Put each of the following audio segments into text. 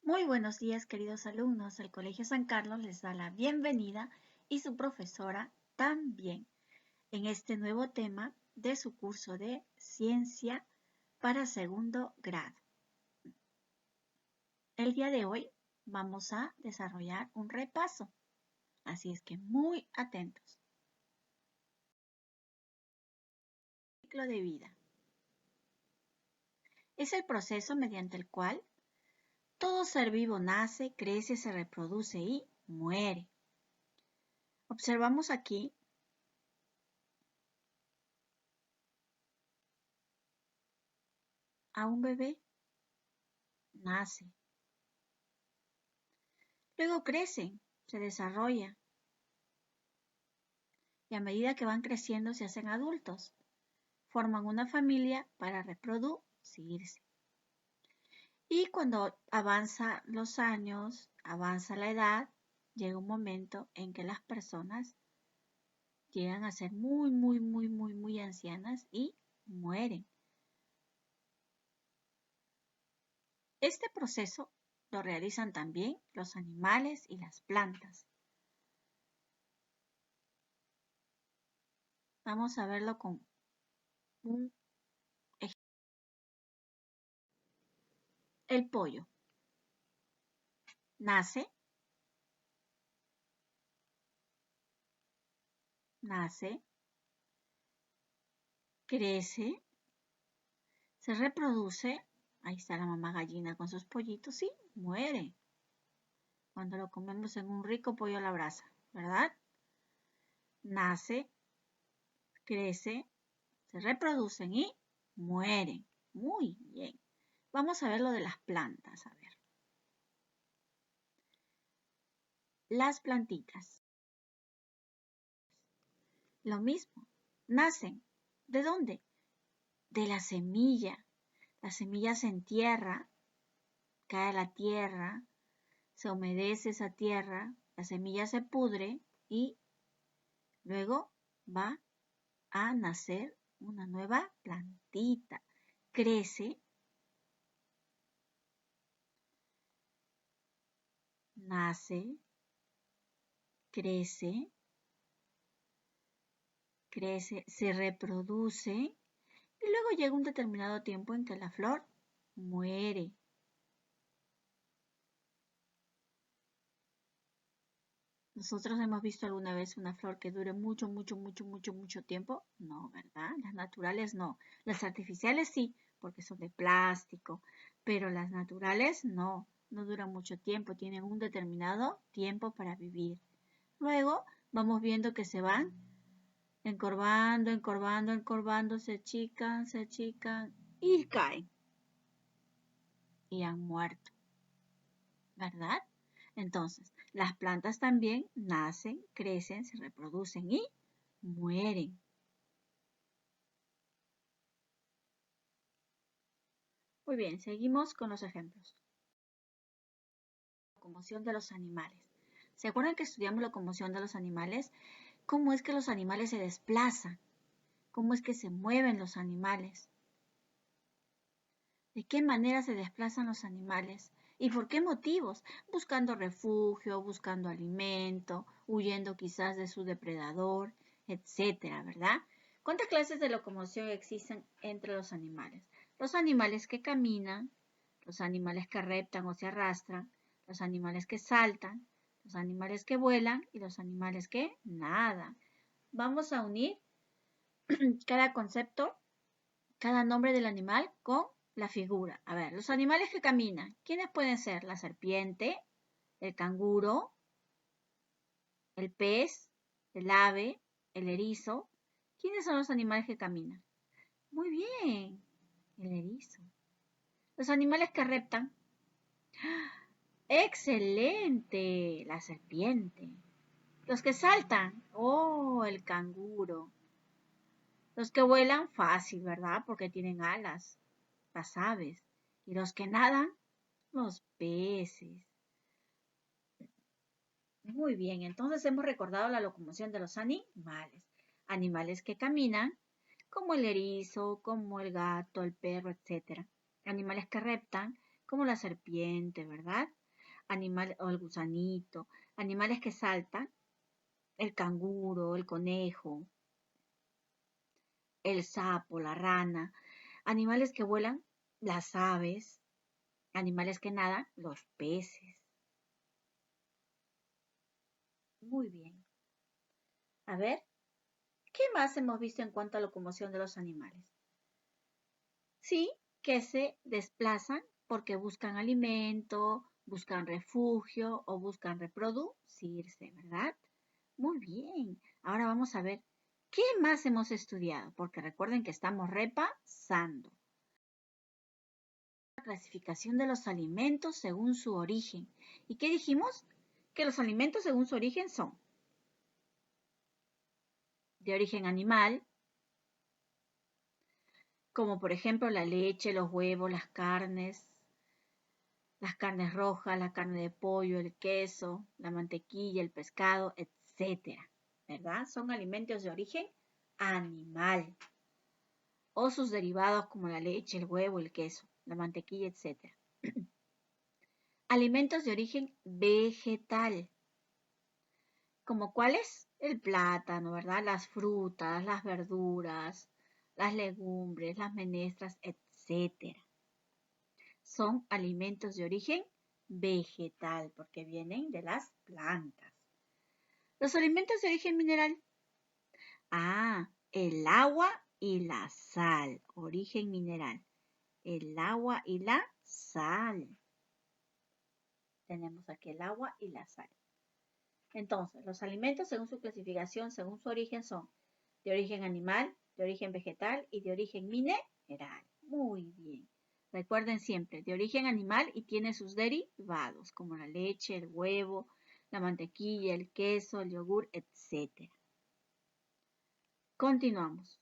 Muy buenos días, queridos alumnos. El Colegio San Carlos les da la bienvenida y su profesora también en este nuevo tema de su curso de Ciencia para segundo grado. El día de hoy vamos a desarrollar un repaso, así es que muy atentos. Ciclo de vida. Es el proceso mediante el cual todo ser vivo nace, crece, se reproduce y muere. Observamos aquí a un bebé, nace. Luego crecen, se desarrolla y a medida que van creciendo se hacen adultos. Forman una familia para reproducirse. Y cuando avanzan los años, avanza la edad, llega un momento en que las personas llegan a ser muy ancianas y mueren. Este proceso lo realizan también los animales y las plantas. Vamos a verlo con un ejemplo. El pollo nace, crece, se reproduce, ahí está la mamá gallina con sus pollitos y muere. Cuando lo comemos en un rico pollo a la brasa, ¿verdad? Nace, crece, se reproducen y mueren. Muy bien. Vamos a ver lo de las plantas, a ver. Las plantitas. Lo mismo, nacen. ¿De dónde? De la semilla. La semilla se entierra, cae a la tierra, se humedece esa tierra, la semilla se pudre y luego va a nacer una nueva plantita. Crece, nace, crece, se reproduce y luego llega un determinado tiempo en que la flor muere. ¿Nosotros hemos visto alguna vez una flor que dure mucho tiempo? No, ¿verdad? Las naturales no. Las artificiales sí, porque son de plástico, pero las naturales no duran mucho tiempo, tienen un determinado tiempo para vivir. Luego vamos viendo que se van encorvando, se achican y caen. Y han muerto, ¿verdad? Entonces, las plantas también nacen, crecen, se reproducen y mueren. Muy bien, seguimos con los ejemplos. Locomoción de los animales. ¿Se acuerdan que estudiamos la locomoción de los animales? ¿Cómo es que los animales se desplazan? ¿Cómo es que se mueven los animales? ¿De qué manera se desplazan los animales? ¿Y por qué motivos? Buscando refugio, buscando alimento, huyendo quizás de su depredador, etcétera, ¿verdad? ¿Cuántas clases de locomoción existen entre los animales? Los animales que caminan, los animales que reptan o se arrastran, los animales que saltan, los animales que vuelan y los animales que nadan. Vamos a unir cada concepto, cada nombre del animal con la figura. A ver, los animales que caminan, ¿quiénes pueden ser? La serpiente, el canguro, el pez, el ave, el erizo. ¿Quiénes son los animales que caminan? Muy bien, el erizo. Los animales que reptan. ¡Excelente! La serpiente. Los que saltan. ¡Oh, el canguro! Los que vuelan, fácil, ¿verdad? Porque tienen alas, las aves. Y los que nadan, los peces. Muy bien, entonces hemos recordado la locomoción de los animales. Animales que caminan, como el erizo, como el gato, el perro, etc. Animales que reptan, como la serpiente, ¿verdad? Animal, o el gusanito, animales que saltan, el canguro, el conejo, el sapo, la rana, animales que vuelan, las aves, animales que nadan, los peces. Muy bien. A ver, ¿qué más hemos visto en cuanto a locomoción de los animales? Sí, que se desplazan porque buscan alimento, buscan refugio o buscan reproducirse, ¿verdad? Muy bien. Ahora vamos a ver qué más hemos estudiado, porque recuerden que estamos repasando. La clasificación de los alimentos según su origen. ¿Y qué dijimos? Que los alimentos según su origen son de origen animal, como por ejemplo la leche, los huevos, las carnes rojas, la carne de pollo, el queso, la mantequilla, el pescado, etcétera, ¿verdad? Son alimentos de origen animal o sus derivados como la leche, el huevo, el queso, la mantequilla, etcétera. Alimentos de origen vegetal, como cuáles? El plátano, ¿verdad? Las frutas, las verduras, las legumbres, las menestras, etcétera. Son alimentos de origen vegetal porque vienen de las plantas. Los alimentos de origen mineral. El agua y la sal. Origen mineral. El agua y la sal. Tenemos aquí el agua y la sal. Entonces, los alimentos según su clasificación, según su origen, son de origen animal, de origen vegetal y de origen mineral. Muy bien. Recuerden siempre, de origen animal y tiene sus derivados, como la leche, el huevo, la mantequilla, el queso, el yogur, etc. Continuamos.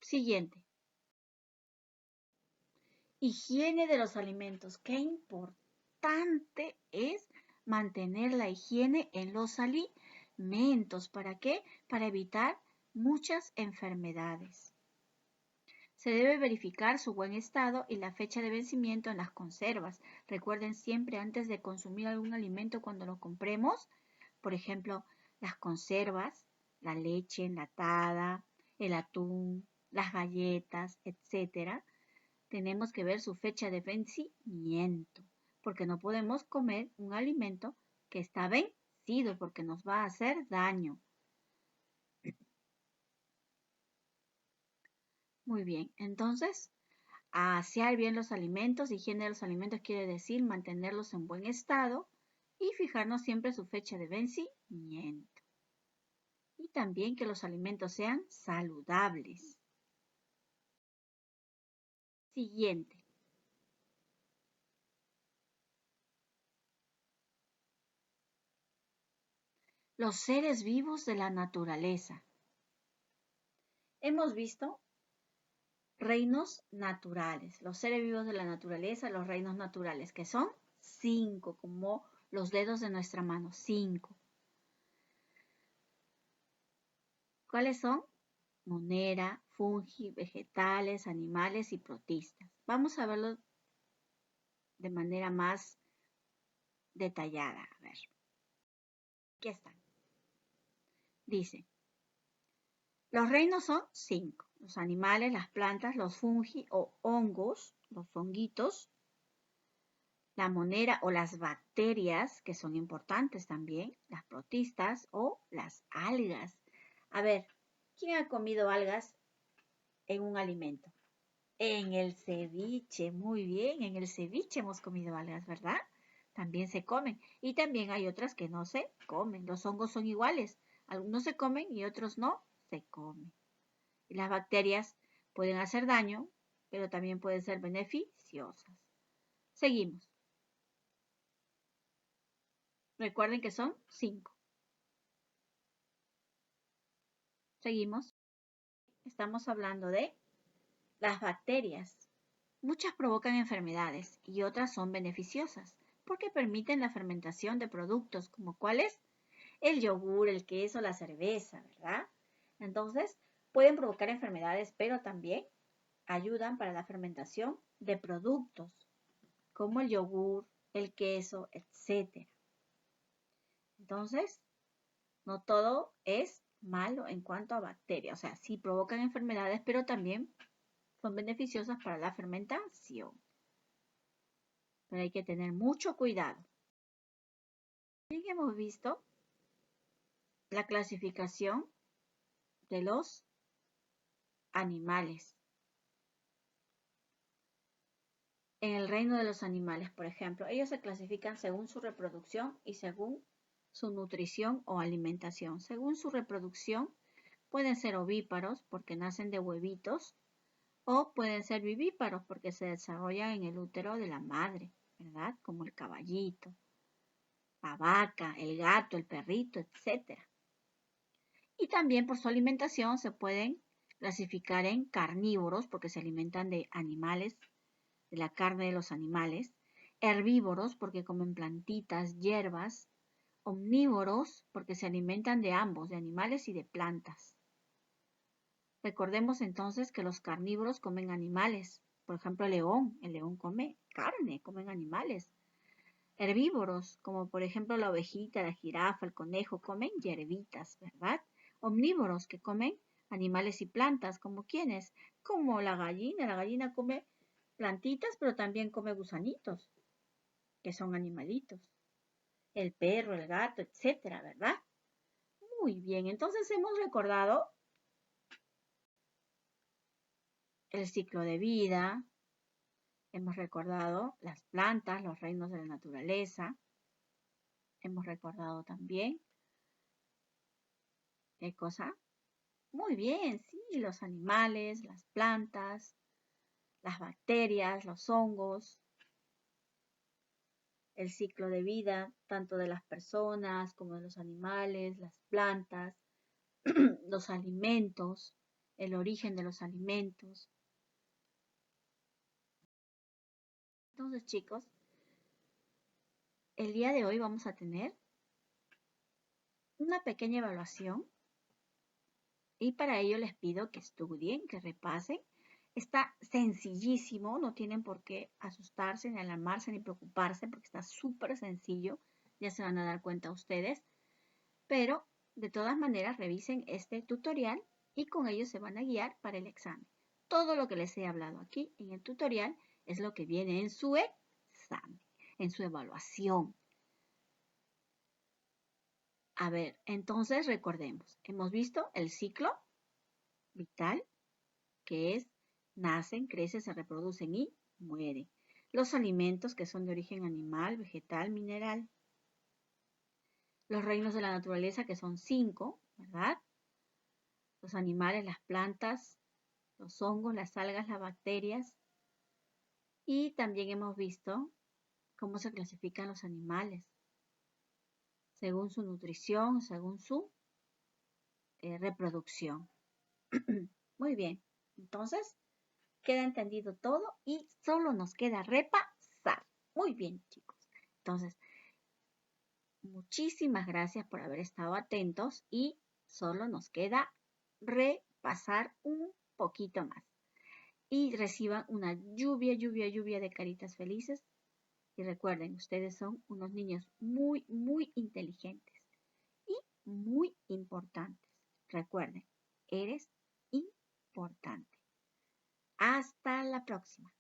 Siguiente. Higiene de los alimentos. Qué importante es mantener la higiene en los alimentos. ¿Para qué? Para evitar muchas enfermedades. Se debe verificar su buen estado y la fecha de vencimiento en las conservas. Recuerden siempre antes de consumir algún alimento cuando lo compremos, por ejemplo, las conservas, la leche enlatada, el atún, las galletas, etcétera, tenemos que ver su fecha de vencimiento, porque no podemos comer un alimento que está vencido porque nos va a hacer daño. Muy bien, entonces, asear bien los alimentos, higiene de los alimentos quiere decir mantenerlos en buen estado y fijarnos siempre su fecha de vencimiento. Y también que los alimentos sean saludables. Siguiente. Los seres vivos de la naturaleza. Hemos visto reinos naturales, los seres vivos de la naturaleza, los reinos naturales, que son 5, como los dedos de nuestra mano, 5. ¿Cuáles son? Monera, fungi, vegetales, animales y protistas. Vamos a verlo de manera más detallada. A ver, aquí están. Dice, los reinos son 5. Los animales, las plantas, los fungi o hongos, los honguitos, la monera o las bacterias, que son importantes también, las protistas o las algas. A ver, ¿quién ha comido algas en un alimento? En el ceviche, muy bien, en el ceviche hemos comido algas, ¿verdad? También se comen. Y también hay otras que no se comen. Los hongos son iguales. Algunos se comen y otros no se comen. Y las bacterias pueden hacer daño, pero también pueden ser beneficiosas. Seguimos. Recuerden que son 5. Seguimos. Estamos hablando de las bacterias. Muchas provocan enfermedades y otras son beneficiosas porque permiten la fermentación de productos como cuáles, el yogur, el queso, la cerveza, ¿verdad? Entonces, pueden provocar enfermedades, pero también ayudan para la fermentación de productos, como el yogur, el queso, etc. Entonces, no todo es malo en cuanto a bacterias. O sea, sí provocan enfermedades, pero también son beneficiosas para la fermentación. Pero hay que tener mucho cuidado. También hemos visto la clasificación de los animales. En el reino de los animales, por ejemplo, ellos se clasifican según su reproducción y según su nutrición o alimentación. Según su reproducción, pueden ser ovíparos porque nacen de huevitos o pueden ser vivíparos porque se desarrollan en el útero de la madre, ¿verdad? Como el caballito, la vaca, el gato, el perrito, etc. Y también por su alimentación se pueden clasificar en carnívoros porque se alimentan de animales, de la carne de los animales, herbívoros porque comen plantitas, hierbas, omnívoros porque se alimentan de ambos, de animales y de plantas. Recordemos entonces que los carnívoros comen animales, por ejemplo el león come carne, comen animales. Herbívoros, como por ejemplo la ovejita, la jirafa, el conejo, comen hierbitas, ¿verdad? Omnívoros, que comen animales y plantas, ¿como quiénes? Como la gallina come plantitas, pero también come gusanitos, que son animalitos. El perro, el gato, etcétera, ¿verdad? Muy bien, entonces hemos recordado el ciclo de vida, hemos recordado las plantas, los reinos de la naturaleza, hemos recordado también, ¿qué cosa? Muy bien, sí, los animales, las plantas, las bacterias, los hongos, el ciclo de vida, tanto de las personas como de los animales, las plantas, los alimentos, el origen de los alimentos. Entonces, chicos, el día de hoy vamos a tener una pequeña evaluación y para ello les pido que estudien, que repasen. Está sencillísimo, no tienen por qué asustarse, ni alarmarse, ni preocuparse, porque está súper sencillo, ya se van a dar cuenta ustedes. Pero, de todas maneras, revisen este tutorial y con ello se van a guiar para el examen. Todo lo que les he hablado aquí en el tutorial es lo que viene en su examen, en su evaluación. A ver, entonces recordemos, hemos visto el ciclo vital, que es nacen, crecen, se reproducen y mueren. Los alimentos que son de origen animal, vegetal, mineral. Los reinos de la naturaleza que son 5, ¿verdad? Los animales, las plantas, los hongos, las algas, las bacterias. Y también hemos visto cómo se clasifican los animales, según su nutrición, según su reproducción. Muy bien, entonces queda entendido todo y solo nos queda repasar. Muy bien, chicos. Entonces, muchísimas gracias por haber estado atentos y solo nos queda repasar un poquito más. Y reciban una lluvia de caritas felices. Y recuerden, ustedes son unos niños muy, muy inteligentes y muy importantes. Recuerden, eres importante. Hasta la próxima.